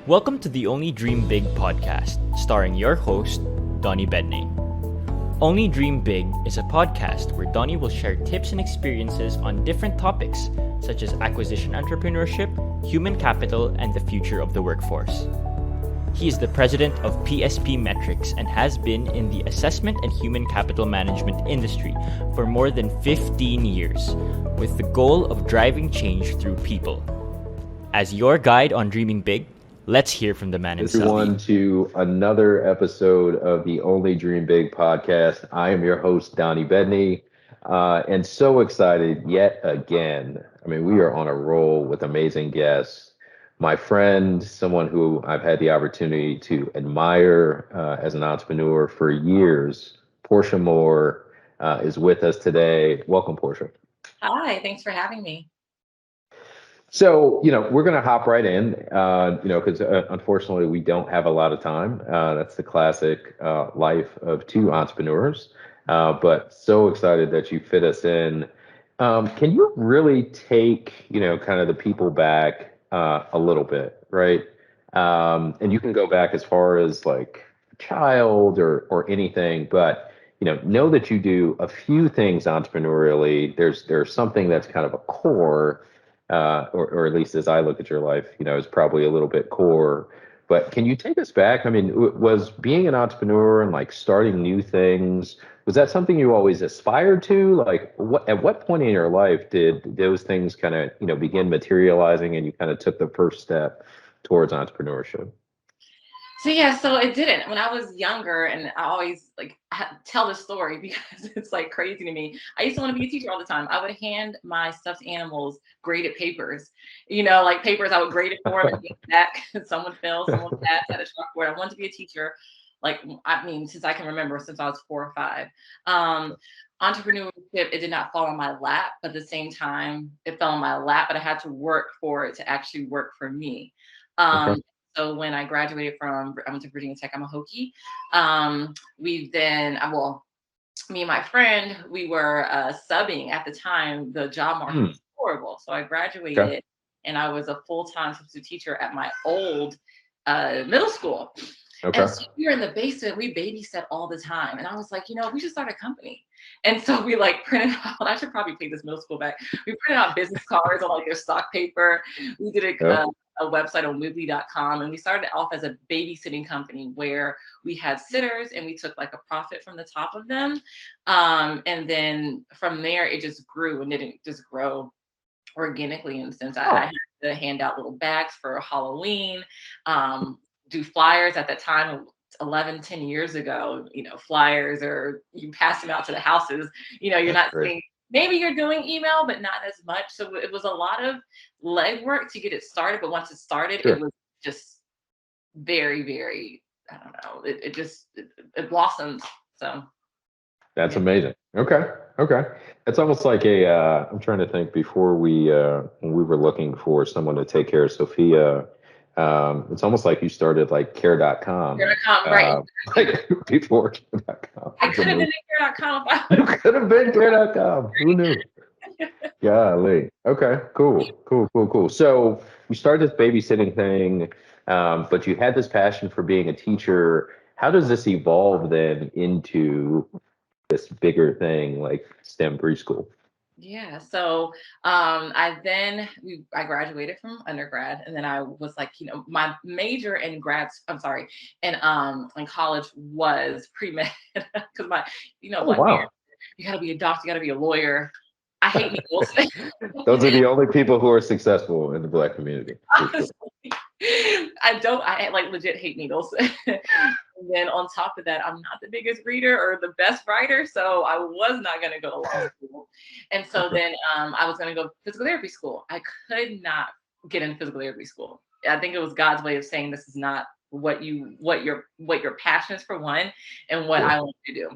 Welcome to the Only Dream Big podcast, starring your host, Donnie Bedney. Only Dream Big is a podcast where Donnie will share tips and experiences on different topics, such as acquisition entrepreneurship, human capital, and the future of the workforce. He is the president of PSP Metrics and has been in the assessment and human capital management industry for more than 15 years, with the goal of driving change through people. As your guide on dreaming big, let's hear from the man himself. Everyone, to another episode of the Only Dream Big podcast. I am your host, Donnie Bedney, and so excited yet again. I mean, we are on a roll with amazing guests. My friend, someone who I've had the opportunity to admire as an entrepreneur for years, Portia Moore, is with us today. Welcome, Portia. Hi, thanks for having me. So, we're going to hop right in, because unfortunately we don't have a lot of time. That's the classic life of two entrepreneurs, but so excited that you fit us in. Can you really take, kind of the people back a little bit, right? And you can go back as far as like a child or anything, but, know that you do a few things entrepreneurially. There's something that's kind of a core. Or at least as I look at your life, is probably a little bit core. But can you take us back? I mean, was being an entrepreneur and like starting new things, was that something you always aspired to? Like, at what point in your life did those things kind of, begin materializing and you kind of took the first step towards entrepreneurship? So it didn't. When I was younger, and I always tell this story because it's like crazy to me. I used to want to be a teacher all the time. I would hand my stuffed animals graded papers, like papers I would grade it for them and get back. Someone fell, someone passed at a chalkboard. I wanted to be a teacher, since I can remember, since I was 4 or 5. Entrepreneurship, it did not fall on my lap, but at the same time, it fell on my lap, but I had to work for it to actually work for me. Okay. So when I graduated I went to Virginia Tech, I'm a Hokie. Me and my friend, we were subbing at the time. The job market was horrible. So I graduated and I was a full-time substitute teacher at my old middle school. Okay. And so we were in the basement, we babysat all the time. And I was like, we should start a company. And so we printed out, I should probably pay this middle school back. We printed out business cards on their stock paper. We did a website on Wiggly.com, and we started off as a babysitting company where we had sitters and we took a profit from the top of them. And then from there, it just grew, and it didn't just grow organically in the sense I had to hand out little bags for Halloween, do flyers at that time. 10 years ago, flyers, or you pass them out to the houses, you're not seeing. Maybe you're doing email, but not as much. So it was a lot of legwork to get it started. But once it started, It was just very, very, I don't know, it blossomed. So. That's amazing. Okay. It's almost like I'm trying to think before when we were looking for someone to take care of Sophia, it's almost like you started like care.com. Care.com, right. Before care.com. I could have been at care.com. You could have been care.com. Who knew? Golly. Okay, cool. So you started this babysitting thing, but you had this passion for being a teacher. How does this evolve then into this bigger thing like STEM preschool? Yeah. So I graduated from undergrad, and then I was my major in in college was pre-med because Wow. You got to be a doctor, you got to be a lawyer. I hate needles. Those are the only people who are successful in the Black community. Honestly, I legit hate needles. And then on top of that, I'm not the biggest reader or the best writer, so I was not going to go to law school. And so then I was going to go to physical therapy school. I could not get into physical therapy school. I think it was God's way of saying this is not what your passion is, for one, and what I want to do.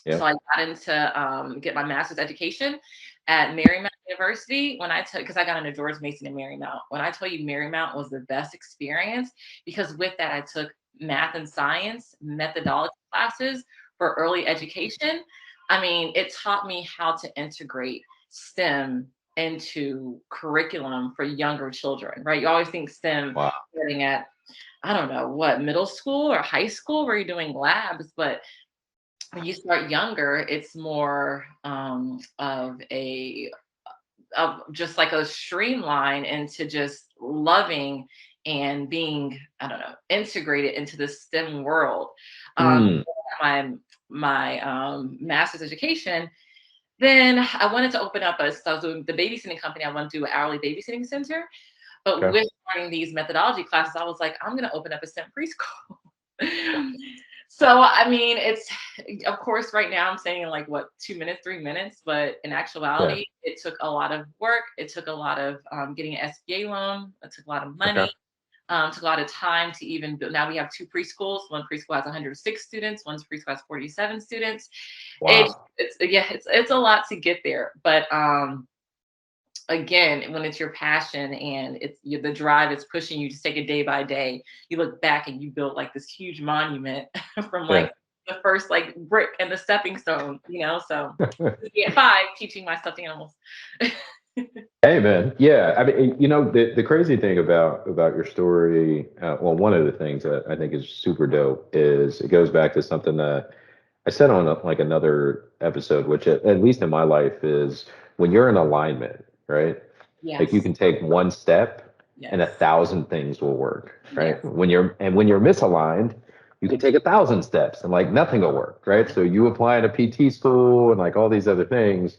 Yeah. So I got into get my master's education at Marymount University because I got into George Mason and Marymount. When I tell you Marymount was the best experience, because with that I took math and science methodology classes for early education. I mean, it taught me how to integrate STEM into curriculum for younger children, right? You always think STEM starting at I don't know what, middle school or high school where you're doing labs, but when you start younger, it's more of just like a streamline into just loving and being, I don't know, integrated into the STEM world. Mm, My master's education, then I wanted to open up so I was doing the babysitting company. I wanted to do an hourly babysitting center. But okay. with learning these methodology classes, I was like, I'm going to open up a STEM preschool. So, I mean, it's, of course, right now I'm saying in like what, 2 minutes, 3 minutes, but in Yeah. actuality, it took a lot of work. It took a lot of getting an SBA loan. It took a lot of Okay. money. Took a lot of time to even build. Now we have two preschools. One preschool has 106 students. One's preschool has 47 students. Wow. It's a lot to get there. But again, when it's your passion and the drive is pushing you to take it day by day, you look back and you built like this huge monument from Yeah. like the first like brick and the stepping stone, so at 5 teaching my stuffed animals. Hey man, yeah. I mean, the crazy thing about your story, well, one of the things that I think is super dope is it goes back to something that I said on like another episode, which at least in my life is when you're in alignment, right? Like you Yes, can take one step and yes, 1,000 things will work, right? yes. When you're misaligned, you can take 1,000 steps and like nothing will work, right? So you apply at a PT school and like all these other things,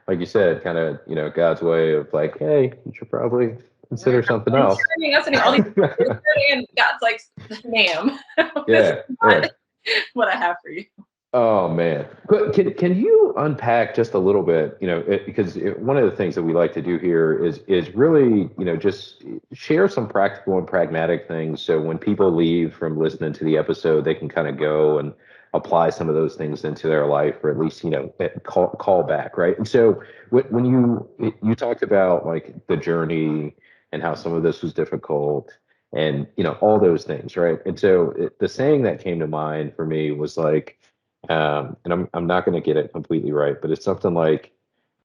like you said, kind of, God's way of like, hey, you should probably Right. consider something I'm else. turning, I'm sending all these and God's like, ma'am, this is Yeah, yeah. not what I have for you. Oh man, but can you unpack just a little bit? Because one of the things that we like to do here is really, just share some practical and pragmatic things. So when people leave from listening to the episode, they can kind of go and apply some of those things into their life, or at least call back, right? And so when you talked about like the journey and how some of this was difficult, and all those things, right? And so the saying that came to mind for me was like and I'm not going to get it completely right, but it's something like,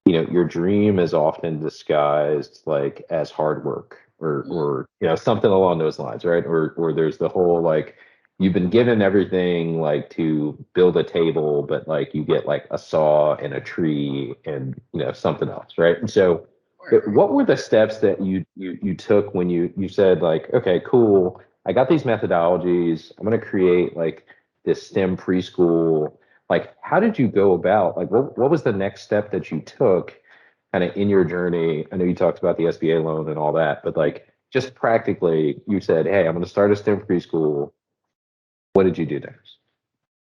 your dream is often disguised like as hard work, or something along those lines, right? Or there's the whole like you've been given everything like to build a table, but like you get like a saw and a tree and something else, right? And so what were the steps that you took when you said like, okay, cool, I got these methodologies, I'm going to create like this STEM preschool. Like, how did you go about, like, what was the next step that you took kind of in your journey? I know you talked about the SBA loan and all that, but like, just practically, you said, hey, I'm going to start a STEM preschool. What did you do next?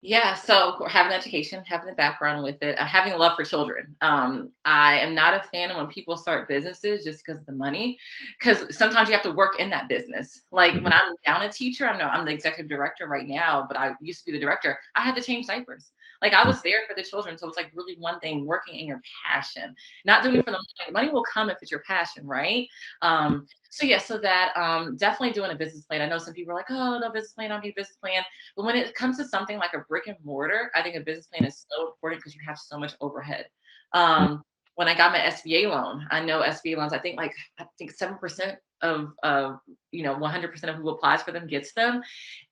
Yeah, so having education, having a background with it, having a love for children. I am not a fan of when people start businesses just because of the money, because sometimes you have to work in that business. Like Mhm. when I'm down a teacher, I'm the executive director right now, but I used to be the director. I had to change diapers. Like I was there for the children, so it's like really one thing working in your passion, not doing it for the money. Money will come if it's your passion, right? So yeah, so that definitely doing a business plan. I know some people are like, oh, no business plan, I don't need a business plan. But when it comes to something like a brick and mortar, I think a business plan is so important because you have so much overhead. When I got my SBA loan, I know SBA loans, I think 7% of 100% of who applies for them gets them.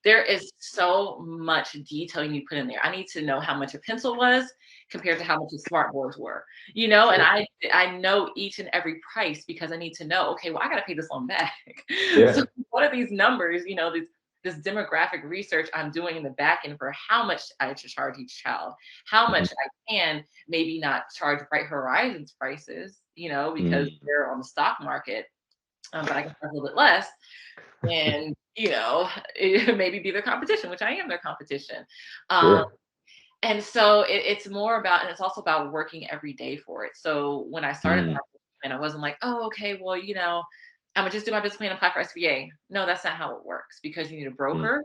There is so much detailing you put in there. I need to know how much a pencil was compared to how much the smart boards were, and Sure. I know each and every price because I need to know, okay, well, I got to pay this loan back. So Yeah. what are these numbers, this demographic research I'm doing in the back end for how much I should charge each child, how Mhm. much I can maybe not charge Bright Horizons prices, because Mm. they're on the stock market, but I can charge a little bit less and, maybe be their competition, which I am their competition. Um, Sure. and so it's more about, and it's also about working every day for it. So when I started Mm. my business plan, I wasn't like, oh, okay, well, I'm gonna just do my business plan and apply for SBA. No, that's not how it works because you need a Mm. broker.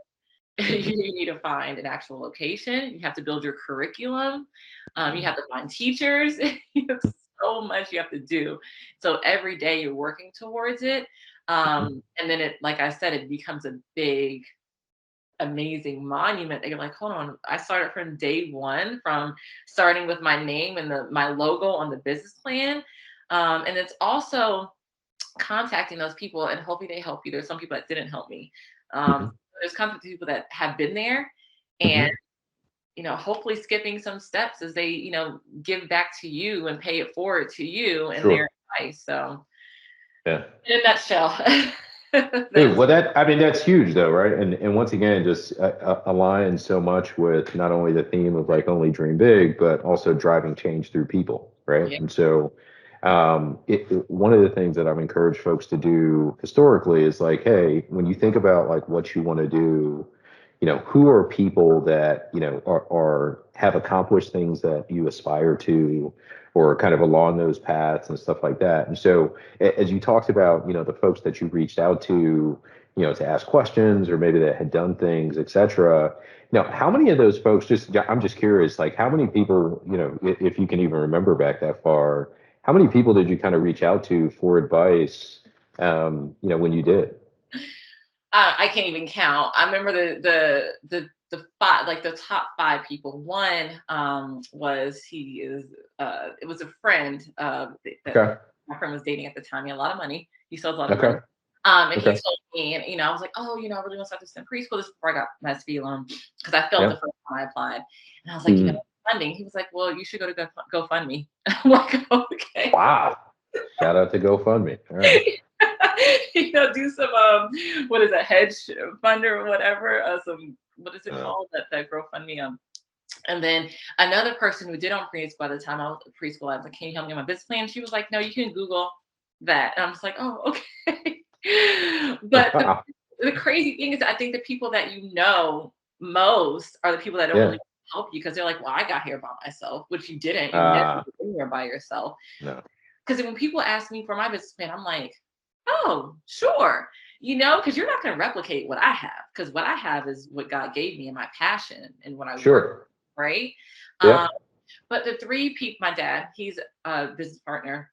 Mhm. You need to find an actual location. You have to build your curriculum. You Mm. have to find teachers. You have so much you have to do. So every day you're working towards it. And then like I said, it becomes a big, amazing monument that you're like, hold on, I started from day one, from starting with my name and my logo on the business plan. And it's also contacting those people and hoping they help you. There's some people that didn't help me. Mhm. There's constant people that have been there, and Mhm. hopefully skipping some steps as they, give back to you and pay it forward to you and their Sure. advice. So, Yeah. in a nutshell, Dude, that's well, I mean, that's huge though, right? And once again, just aligns so much with not only the theme of like only dream big, but also driving change through people, right? yeah. And so, one of the things that I've encouraged folks to do historically is like, hey, when you think about like what you want to do, who are people that, are have accomplished things that you aspire to, or kind of along those paths and stuff like that. And so, as you talked about, the folks that you reached out to, to ask questions or maybe that had done things, et cetera. How many of those folks, I'm just curious, like how many people, if you can even remember back that far, how many people did you kind of reach out to for advice, when you did? I can't even count. I remember the five, like the top five people. One it was a friend that Okay. my friend was dating at the time. He had a lot of money. He still has a lot of money. Okay. And he Okay. told me, and I was like, oh, I really want to start this in preschool. This is before I got my SB loan because I failed the Yeah. first time I applied. And I was like, Mm. funding. He was like, well, you should go to GoFundMe. I'm like, okay. Wow. Shout out to GoFundMe. All right. Do some what is a hedge fund or whatever, some what is it Uh, called, that GoFundMe. And then another person who did on preschool, by the time I was at preschool, I was like, can you help me on my business plan? She was like, no, you can Google that. And I'm just like, oh, okay. But wow. the crazy thing is, I think the people that most are the people that don't Yeah. really help you, because they're like, well, I got here by myself, which you didn't. You never Uh, got here by yourself. no. Because when people ask me for my business plan, I'm like, oh, sure. Because you're not going to replicate what I have, because what I have is what God gave me and my passion and what I work, Sure. right? Um, Yeah. but the three people, my dad, he's a business partner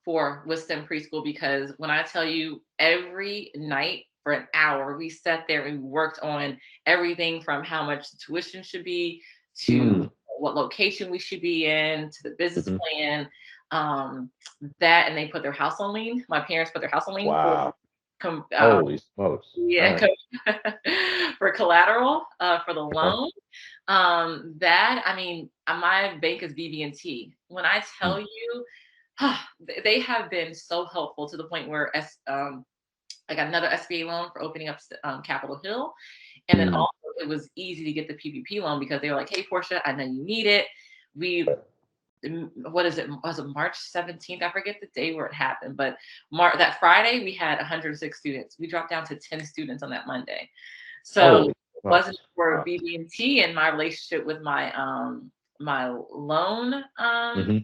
with STEM Preschool, because when I tell you, every night for an hour, we sat there and we worked on everything from how much the tuition should be to Mm. what location we should be in to the business Hmm. plan. Um, that, and they put their house on lien. My parents put their house on lien for Wow. com- um, Holy smokes. All yeah, right. for collateral for the Okay. loan. That, I mean, my bank is BB&T. When I tell Mm. you, they have been so helpful to the point where I got another SBA loan for opening up Capitol Hill. And then Mm. also it was easy to get the PPP loan, because they were like, hey, Portia, I know you need it. What is it? Was it March 17th? I forget the day where it happened, but that Friday we had 106 students. We dropped down to 10 students on that Monday. So Holy it wasn't smokes. for Wow. BB&T and my relationship with my loan Hmm.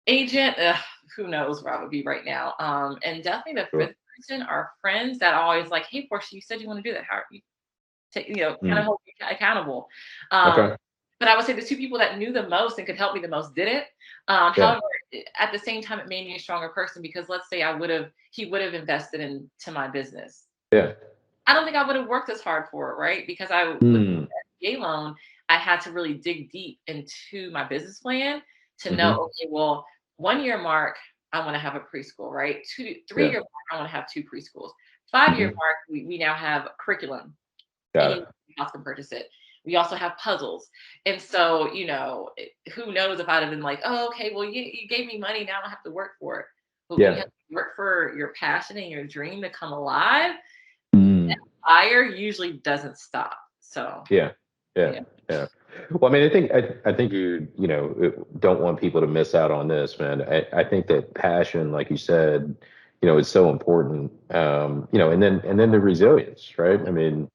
agent, who knows where I would be right now. And definitely the Sure. fifth person are friends that are always like, hey, Portia, you said you want to do that. How are you kind of Mm. hold you accountable. Um, Okay. but I would say the two people that knew the most and could help me the most did it. Yeah. However, at the same time, it made me a stronger person, because let's say he would have invested into my business. Yeah. I don't think I would have worked as hard for it, right? Because with Mm. the SBA loan, I had to really dig deep into my business plan to know, Hmm. okay, well, 1 year mark, I want to have a preschool, right? Yeah. 3 year mark, I want to have two preschools. 5 year Hmm. mark, we now have curriculum. Got Any it. house can purchase it. We also have puzzles. And so, who knows if I'd have been like, oh, okay, well, you gave me money. Now I don't have to work for it. But when you Yeah. have to work for your passion and your dream to come alive, Mm. fire usually doesn't stop. So, Yeah. Yeah. yeah. Yeah. Well, I mean, I think don't want people to miss out on this, man. I think that passion, like you said, is so important. And then the resilience, right? I mean,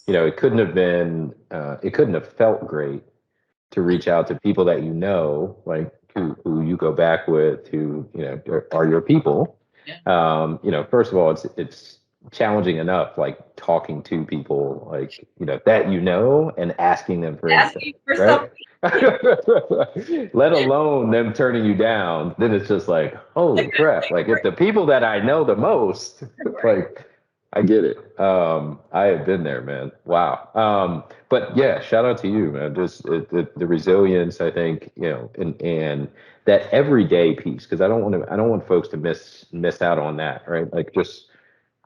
it couldn't have felt great to reach out to people that like who you go back with, who are your people. Yeah. First of all, it's challenging enough, like talking to people like that and asking them for anything, Asking for right? something. Let alone them turning you down. Then it's just like, holy crap! Like if the people that I know the most, Right. like I get it. I have been there, man. Wow. But yeah, shout out to you, man. Just the resilience, I think, and that everyday piece, because I don't want folks to miss out on that, right? Like just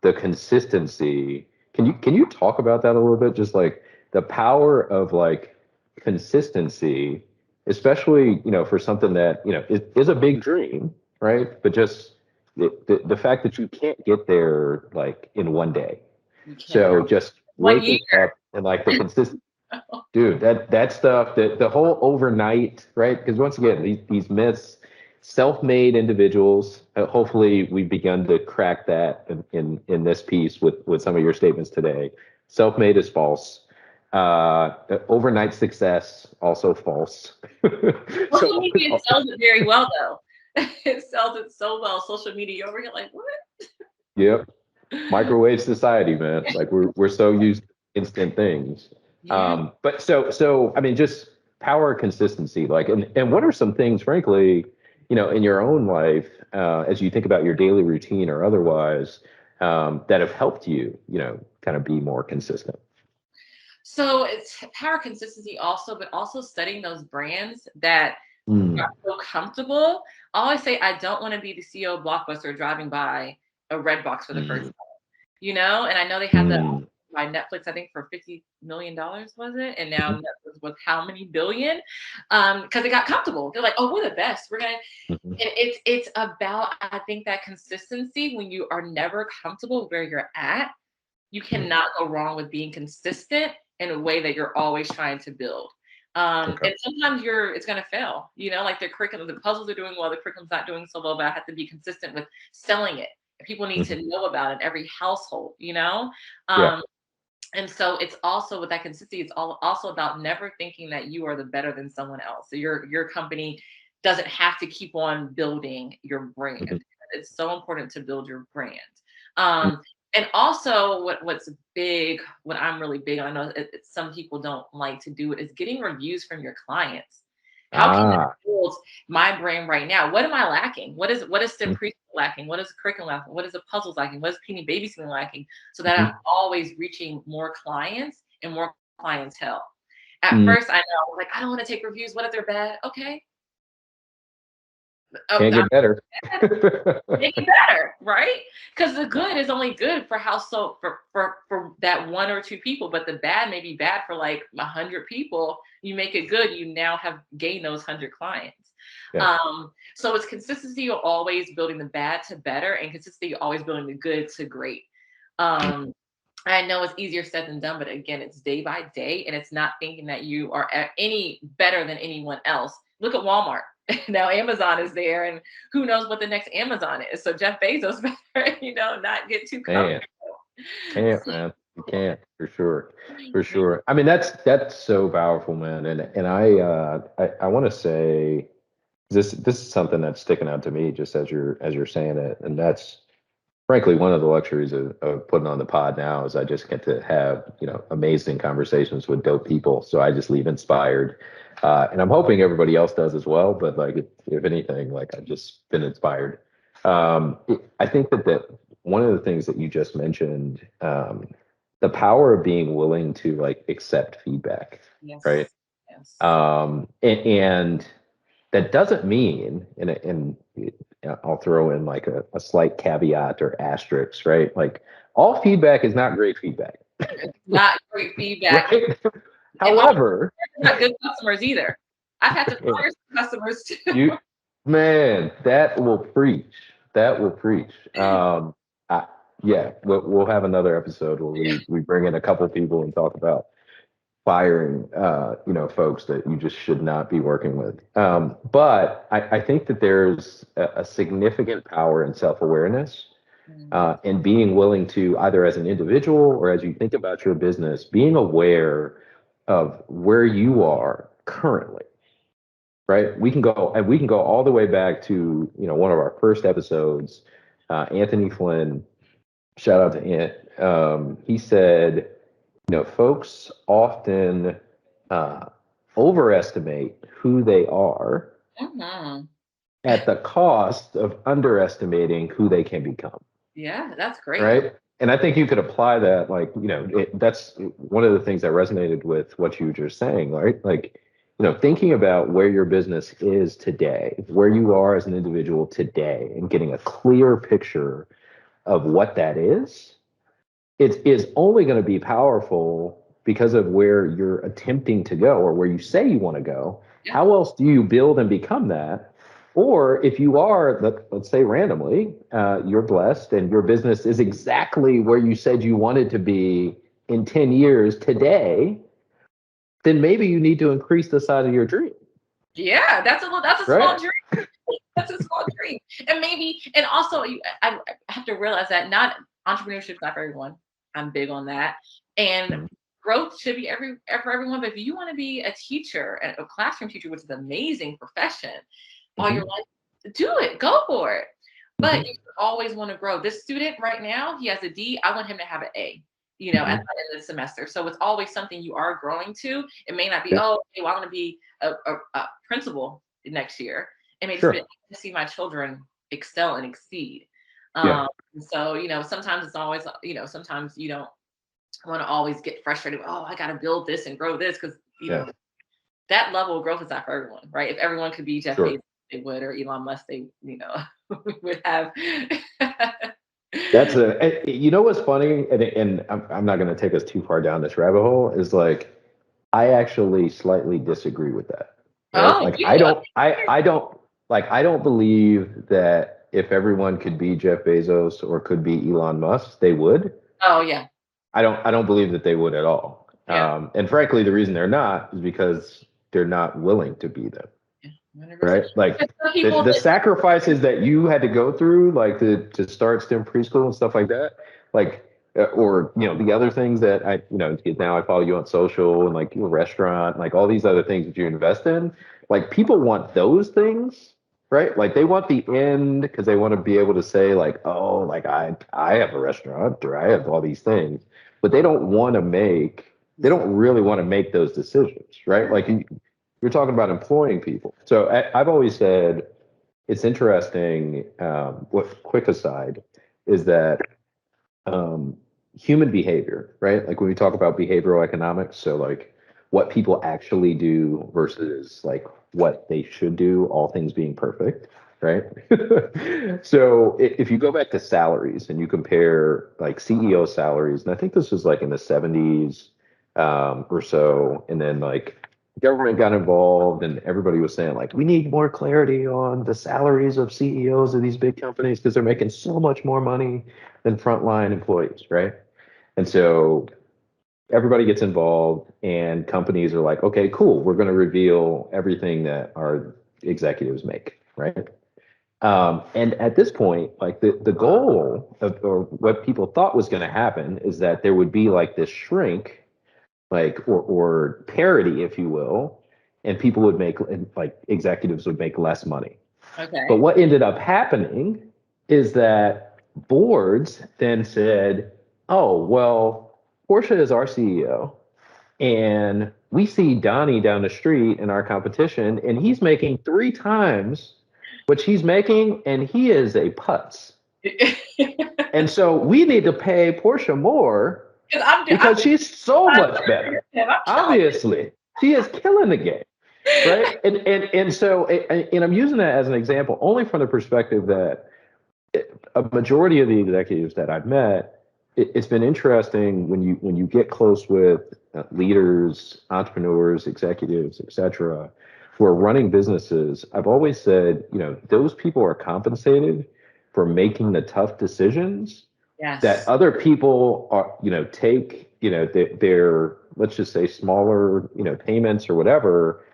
the consistency can you talk about that a little bit? Just like the power of like consistency, especially, for something that, is a big dream, right? But just the fact that you can't get there like in one day. You cannot. So just 1 year. waking up and like the consistent, dude, that stuff, that the whole overnight, right? Because once again, these myths, self-made individuals, hopefully we've begun to crack that in this piece with some of your statements today. Self-made is false. Overnight success, also false. Well, So social media sells it very well, though. It sells it so well. Social media over here, like, what? yep. Microwave society, man. Like we're so used to instant things. Yeah. But so I mean, just power consistency. Like, and what are some things, frankly, in your own life, as you think about your daily routine or otherwise, that have helped you, kind of be more consistent? So it's power consistency also, but also studying those brands that Mm, are so comfortable. I always say I don't want to be the CEO of Blockbuster driving by a red box for the first mm, time, and I know they had the mm, by Netflix, I think for $50 million, was it? And now mhm, Netflix with how many billion? Because they got comfortable. They're like, oh, we're the best. We're gonna. mhm, And it's about, I think, that consistency. When you are never comfortable where you're at, you mm. cannot go wrong with being consistent in a way that you're always trying to build. Okay. And sometimes it's going to fail, like the curriculum, the puzzles are doing well, the curriculum's not doing so well, but I have to be consistent with selling it. People need Mhm. to know about it in every household. Yeah. Um, and so it's also with that consistency, it's also about never thinking that you are the better than someone else. So your company doesn't have to keep on building your Mhm, brand. It's so important to build your brand. mm. Um, and also what's big, what I'm really big on, I know some people don't like to do it, is getting reviews from your clients. How can I Ah. build my brand right now? What am I lacking? What is STEM Mhm, preschool lacking? What is curriculum lacking? What is the puzzles lacking? What is PD babysitting lacking? So that I'm mhm, always reaching more clients and more clientele. At mm. first, I know, like, I don't want to take reviews. What if they're bad? Okay. Can't get better. Make it better, right? Because the good is only good for for that one or two people, but the bad may be bad for like 100 people. You make it good, you now have gained those 100 clients. Yeah. So it's consistency. You're always building the bad to better, and consistency. You're always building the good to great. Mm. Um, I know it's easier said than done, but again, it's day by day, and it's not thinking that you are any better than anyone else. Look at Walmart. Now Amazon is there, and who knows what the next Amazon is. So Jeff Bezos better, not get too Man. comfortable. Can't, man. You can't, for sure. For sure. I mean, that's so powerful, man. And I want to say this is something that's sticking out to me just as you're saying it. And that's frankly one of the luxuries of putting on the pod now is I just get to have, amazing conversations with dope people. So I just leave inspired. And I'm hoping everybody else does as well. But like if anything, like I've just been inspired. I think that one of the things that you just mentioned, the power of being willing to like accept feedback, right? Yes. Yes. And that doesn't mean, and I'll throw in like a slight caveat or asterisk, right? Like all feedback is not great feedback, Not great feedback. right? And most However, are not good customers either. I've had to fire some customers too. you, man, that will preach. That will preach. I, yeah, we'll have another episode where we bring in a couple people and talk about firing folks that you just should not be working with. But I think that there's a significant power in self-awareness, Mm, and being willing to, either as an individual or as you think about your business, being aware of where you are currently, right? We can go all the way back to one of our first episodes. Anthony Flynn, shout out to Ant. He said, folks often uh, overestimate who they are mhm. at the cost of underestimating who they can become, Yeah, that's great. right? And I think you could apply that, like, that's one of the things that resonated with what you were just saying, right? Like, thinking about where your business is today, where you are as an individual today, and getting a clear picture of what that is it's only going to be powerful because of where you're attempting to go or where you say you want to go. Yeah. How else do you build and become that? Or if you are, let's say randomly, you're blessed and your business is exactly where you said you wanted to be in 10 years today, then maybe you need to increase the size of your dream. Yeah, that's a Right? small dream. That's a small dream. And also I have to realize that not entrepreneurship is not for everyone. I'm big on that. And Mhm. growth should be for everyone. But if you want to be a teacher, a classroom teacher, which is an amazing profession, all your life, do it, go for it. But Mhm. you always want to grow. This student right now, he has a D. I want him to have an A, at the end of the semester. So it's always something you are growing to. It may not be, Yep. oh, okay, well, I want to be a principal next year. It may just be Sure. to see my children excel and exceed. Yeah. So, sometimes it's always, sometimes you don't want to always get frustrated. Oh, I got to build this and grow this because, Yeah. that level of growth is not for everyone, right? If everyone could be Jeff Sure. Bezos, they would, or Elon Musk, they, would have. That's you know what's funny, and I'm not going to take us too far down this rabbit hole. Is like I actually slightly disagree with that. Right? Oh, Like yeah. I don't believe that if everyone could be Jeff Bezos or could be Elon Musk, they would. Oh, yeah. I don't believe that they would at all. Yeah. And frankly, the reason they're not is because they're not willing to be them. Yeah. 100%. Right? Like Some people the that, sacrifices that you had to go through, like to start STEM preschool and stuff like that, like or the other things that now I follow you on social and like your restaurant, like all these other things that you invest in, like people want those things, right? Like they want the end because they want to be able to say like, oh, like I have a restaurant or I have all these things, but they don't want to they don't really want to make those decisions, right? Like you're talking about employing people. So I've always said it's interesting. What quick aside is that human behavior, right? Like when we talk about behavioral economics, so like what people actually do versus like what they should do, all things being perfect, right? So if you go back to salaries and you compare like CEO salaries, and I think this was like in the 70s or so, and then like government got involved and everybody was saying like we need more clarity on the salaries of CEOs of these big companies because they're making so much more money than frontline employees, right? And so everybody gets involved and companies are like, okay, cool, we're going to reveal everything that our executives make, right? And at this point, like the goal of, or what people thought was going to happen is that there would be like this shrink, like, or parity, if you will, and people would make, like executives would make less money. okay. But what ended up happening is that boards then said, oh, well, Portia is our CEO. And we see Donnie down the street in our competition, and he's making 3 times what she's making, and he is a putz. And so we need to pay Portia more because she's so much better. Obviously, she is killing the game, right? And so, and I'm using that as an example only from the perspective that a majority of the executives that I've met, it's been interesting when you get close with leaders, entrepreneurs, executives, et cetera, who are running businesses. I've always said, those people are compensated for making the tough decisions Yes. that other people are, take, their, let's just say smaller, payments or whatever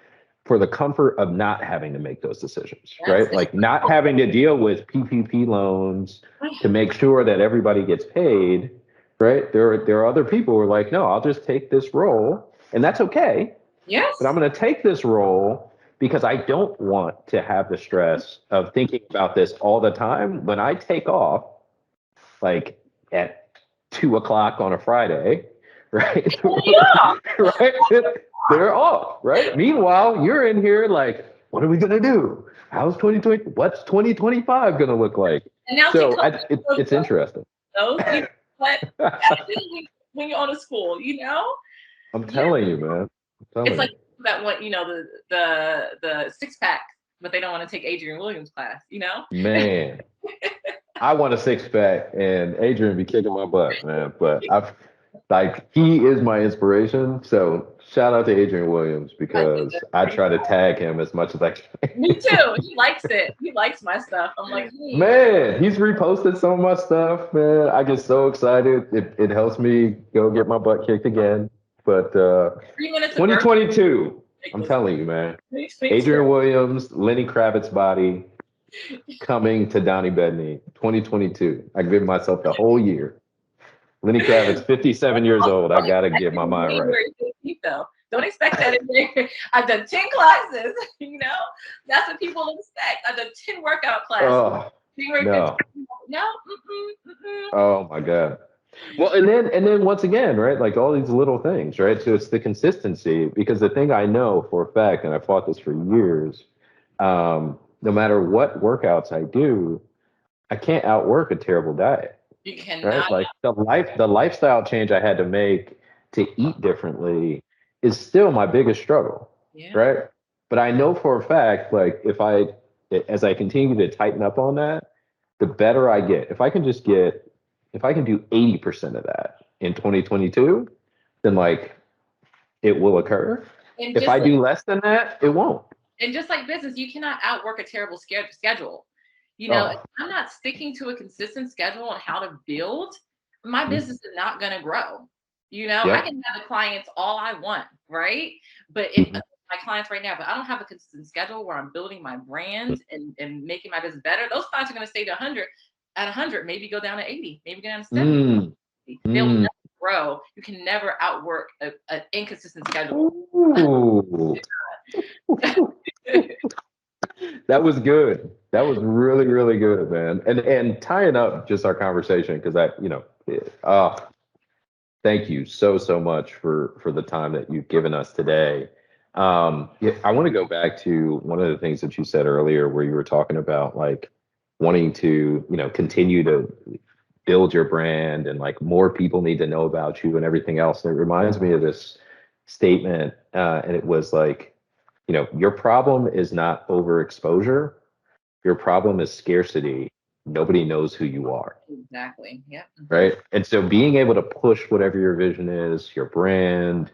for the comfort of not having to make those decisions, right? Like not having to deal with PPP loans to make sure that everybody gets paid, right? There are other people who are like, no, I'll just take this role, and that's okay. Yes. But I'm going to take this role because I don't want to have the stress of thinking about this all the time. When I take off, like at 2 o'clock on a Friday, right? Yeah. Right? They're off, right? Meanwhile, you're in here like, what are we gonna do? How's 2020? What's 2025 gonna look like? And now So it's interesting. Those, what when you're on a school, I'm telling you, man. It's like that one, the 6-pack, but they don't want to take Adrian Williams class, Man. I want a six pack, and Adrian be kicking my butt, man. But he is my inspiration. So shout out to Adrian Williams I think because that's I pretty try to cool. tag him as much as I can. Me too. He likes it. He likes my stuff. I'm like, hey, Man, he's reposted some of my stuff, man. I get so excited. It helps me go get my butt kicked again. But 3 minutes of burpees. 2022, I'm Ridiculous. telling you, man. Me Adrian too. Williams, Lenny Kravitz body coming to Donnie Bedney, 2022. I give myself the whole year. Lenny Kravitz, 57 years Also, old. I don't gotta expect get it my in mind right. January 15th, though. Don't expect that in January. I've done 10 classes, That's what people expect. I've done 10 workout classes. Oh January 15th. no. No, Oh my God. Well, and then once again, right? Like all these little things, right? So it's the consistency because the thing I know for a fact, and I fought this for years, no matter what workouts I do, I can't outwork a terrible diet, You right? cannot. Like the lifestyle change I had to make to eat differently is still my biggest struggle, Yeah. right? But I know for a fact, like as I continue to tighten up on that, the better I get. If I can do 80% of that in 2022, then like it will occur. And If just I do less than that, it won't. And just like business, you cannot outwork a terrible schedule. If Oh, I'm not sticking to a consistent schedule on how to build, my mhm. business is not going to grow. I Yep. can have the clients all I want, right? But if Mhm. my clients right now, but I don't have a consistent schedule where I'm building my brand and making my business better, those clients are going to stay to 100 at 100, maybe go down to 80, maybe go down to 70. Mm, They'll mm. never grow. You can never outwork an inconsistent schedule. Ooh. That was good. That was really, really good, man. And tying up just our conversation because thank you so much for the time that you've given us today. Yeah, I want to go back to one of the things that you said earlier, where you were talking about like wanting to, continue to build your brand and like more people need to know about you and everything else. And it reminds me of this statement, and it was like, your problem is not overexposure. Your problem is scarcity. Nobody knows who you are. Exactly. Yeah. Right. And so being able to push whatever your vision is, your brand,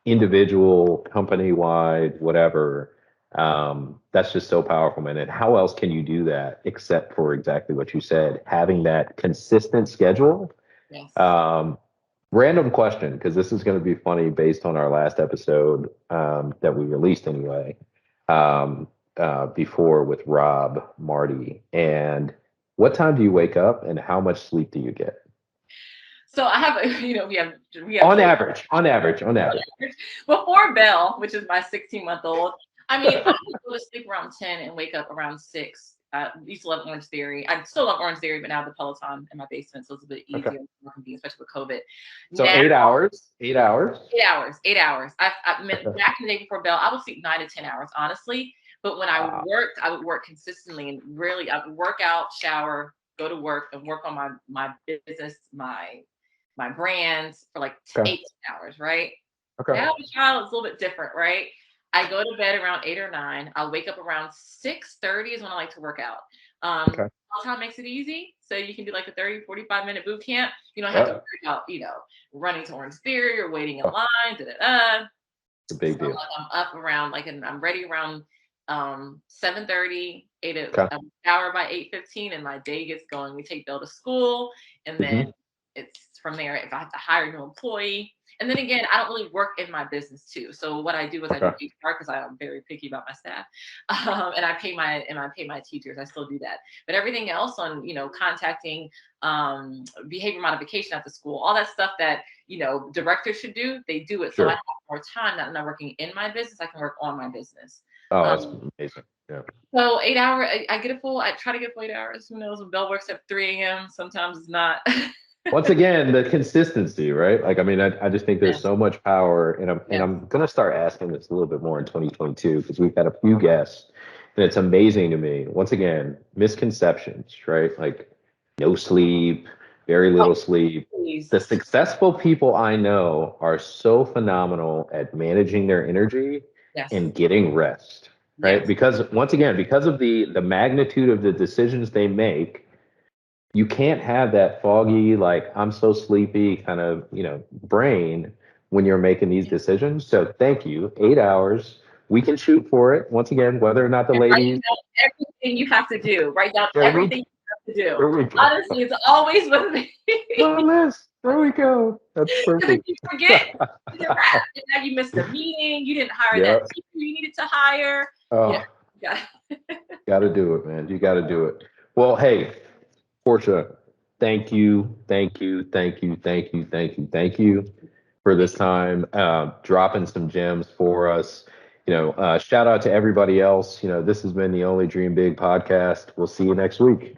individual, company wide, whatever, that's just so powerful, man. And how else can you do that except for exactly what you said, having that consistent schedule? Yes. Um, Random question, because this is going to be funny based on our last episode that we released anyway, um, before with Rob, Marty. And what time do you wake up and how much sleep do you get? So I have, we have On children. average, on average, on average. Before Belle, which is my 16-month-old. I mean, I would go to sleep around 10 and wake up around 6. I used to love Orange Theory. I still love Orange Theory, but now the Peloton in my basement, so it's a bit Okay. easier, more convenient, especially with COVID. So Now, 8 hours, 8 hours. 8 hours, 8 hours. I meant Okay. back in the day before Belle, I would sleep 9 to 10 hours, honestly. But when Wow. I would work consistently and really, I would work out, shower, go to work, and work on my business, my brands for like Okay. 8 hours, right? Okay. Now the child is a little bit different, right? I go to bed around 8 or 9. I'll wake up around 6:30 is when I like to work out. Okay. Peloton makes it easy. So you can do like a 30, 45-minute boot camp. You don't have to Yeah. worry about, running to Orange Theory or waiting in Oh, line. Da, da, da. it's a So big deal. like, I'm up around and I'm ready around 7:30, Okay. a shower by 8:15, and my day gets going. We take Bill to school, and then Hmm. it's from there. If I have to hire a new employee, and then again, I don't really work in my business too. So what I do is I do Okay. HR because I'm very picky about my staff, and I pay my teachers. I still do that, but everything else on contacting behavior modification at the school, all that stuff that directors should do, they do it. So I Sure. have more time. Not I'm working in my business, I can work on my business. Oh, that's Um, amazing. Yeah. so 8 hour, I get a full. I try to get full 8 hours. Who knows? When Bell works at 3 a.m., sometimes it's not. Once again, the consistency, right? Like, I mean, I just think there's Yes, so much power, and I'm and yes. I'm gonna start asking this a little bit more in 2022 because we've had a few guests, and it's amazing to me. Once again, misconceptions, right? Like, no sleep, very Oh, little sleep. please. The successful people I know are so phenomenal at managing their energy Yes, and getting rest, right? yes. Because once again, because of the magnitude of the decisions they make you can't have that foggy, like, I'm so sleepy kind of, brain when you're making these decisions. So thank you. 8 hours. We can shoot for it. Once again, whether or not the And write ladies. down everything you have to do. Write down There we, everything you have to do. there we go. Honestly, it's always with me. My list. There we go. That's Because if perfect. you forget, it's a wrap. And now you missed a meeting. You didn't hire that Yep. teacher you needed to hire. Yeah. Oh, Yeah. got to do it, man. You got to do it. Well, hey, Portia, thank you, thank you, thank you, thank you, thank you, thank you for this time, dropping some gems for us. Shout out to everybody else. This has been the Only Dream Big podcast. We'll see you next week.